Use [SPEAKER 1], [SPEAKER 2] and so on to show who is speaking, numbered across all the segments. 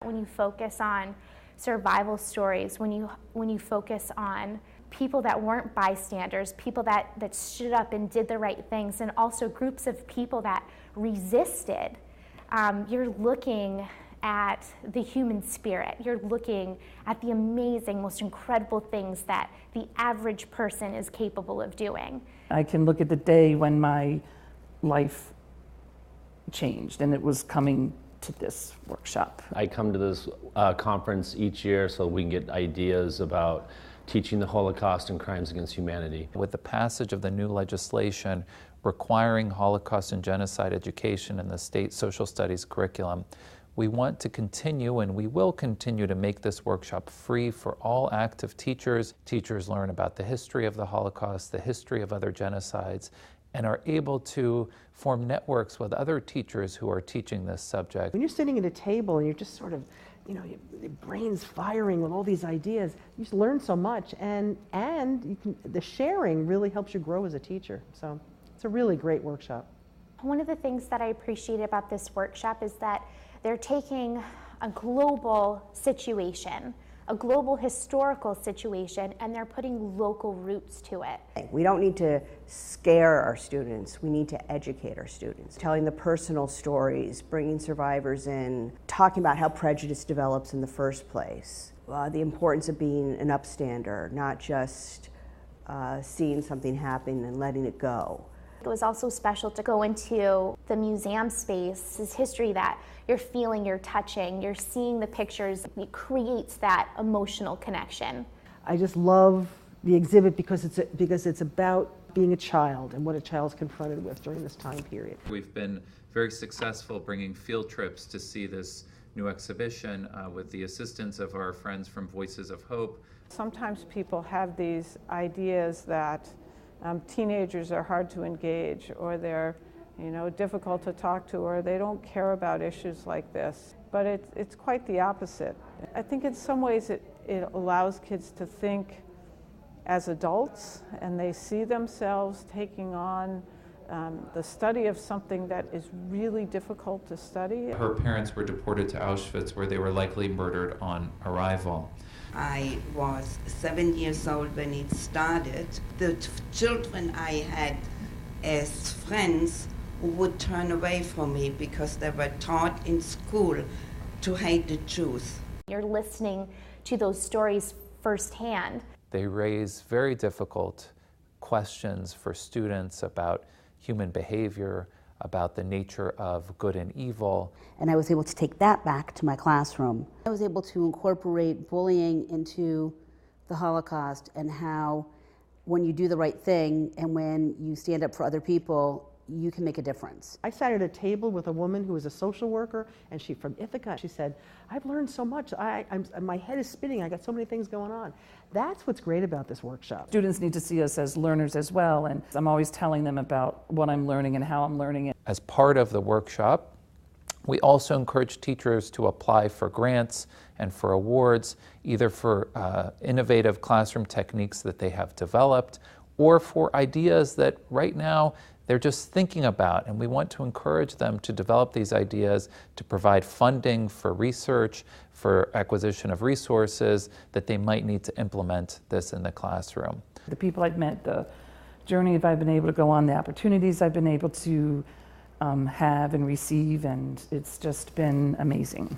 [SPEAKER 1] When you focus on survival stories, when you focus on people that weren't bystanders, people that stood up and did the right things, and also groups of people that resisted, you're looking at the human spirit. You're looking at the amazing, most incredible things that the average person is capable of doing.
[SPEAKER 2] I can look at the day when my life changed, and it was coming to this workshop.
[SPEAKER 3] I come to this conference each year so we can get ideas about teaching the Holocaust and crimes against humanity.
[SPEAKER 4] With the passage of the new legislation requiring Holocaust and genocide education in the state social studies curriculum, we want to continue, and we will continue, to make this workshop free for all active teachers. Teachers learn about the history of the Holocaust, the history of other genocides, and are able to form networks with other teachers who are teaching this subject.
[SPEAKER 5] When you're sitting at a table and you're just sort of, your brain's firing with all these ideas, you just learn so much, and the sharing really helps you grow as a teacher. So it's a really great workshop.
[SPEAKER 1] One of the things that I appreciate about this workshop is that they're taking a global situation, a global historical situation, and they're putting local roots to it.
[SPEAKER 6] We don't need to scare our students, we need to educate our students. Telling the personal stories, bringing survivors in, talking about how prejudice develops in the first place, the importance of being an upstander, not just seeing something happen and letting it go.
[SPEAKER 1] It was also special to go into the museum space, this history that you're feeling, you're touching, you're seeing the pictures. It creates that emotional connection.
[SPEAKER 5] I just love the exhibit because it's about being a child and what a child's confronted with during this time period.
[SPEAKER 4] We've been very successful bringing field trips to see this new exhibition with the assistance of our friends from Voices of Hope.
[SPEAKER 7] Sometimes people have these ideas that teenagers are hard to engage, or they're difficult to talk to, or they don't care about issues like this. But it's quite the opposite. I think in some ways it allows kids to think as adults, and they see themselves taking on the study of something that is really difficult to study.
[SPEAKER 4] Her parents were deported to Auschwitz, where they were likely murdered on arrival.
[SPEAKER 8] I was 7 years old when it started. The children I had as friends would turn away from me because they were taught in school to hate the Jews.
[SPEAKER 1] You're listening to those stories firsthand.
[SPEAKER 4] They raise very difficult questions for students about human behavior, about the nature of good and evil.
[SPEAKER 9] And I was able to take that back to my classroom. I was able to incorporate bullying into the Holocaust, and how when you do the right thing and when you stand up for other people, you can make a difference.
[SPEAKER 5] I sat at a table with a woman who was a social worker, and she from Ithaca. She said, "I've learned so much. My head is spinning. I got so many things going on." That's what's great about this workshop.
[SPEAKER 2] Students need to see us as learners as well, and I'm always telling them about what I'm learning and how I'm learning it.
[SPEAKER 4] As part of the workshop, we also encourage teachers to apply for grants and for awards, either for innovative classroom techniques that they have developed, or for ideas that right now they're just thinking about, and we want to encourage them to develop these ideas, to provide funding for research, for acquisition of resources that they might need to implement this in the classroom.
[SPEAKER 2] The people I've met, the journey I've been able to go on, the opportunities I've been able to have and receive, and it's just been amazing.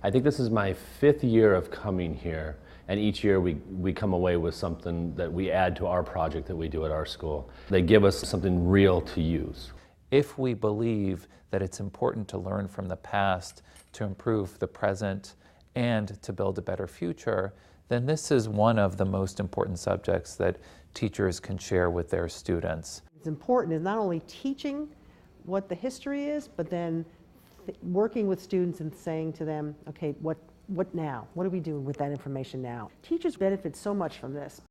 [SPEAKER 3] I think this is my 5th year of coming here, and each year we come away with something that we add to our project that we do at our school. They give us something real to use.
[SPEAKER 4] If we believe that it's important to learn from the past to improve the present and to build a better future, then this is one of the most important subjects that teachers can share with their students.
[SPEAKER 5] It's important is not only teaching what the history is, but then working with students and saying to them, okay, what now? What are we doing with that information now? Teachers benefit so much from this.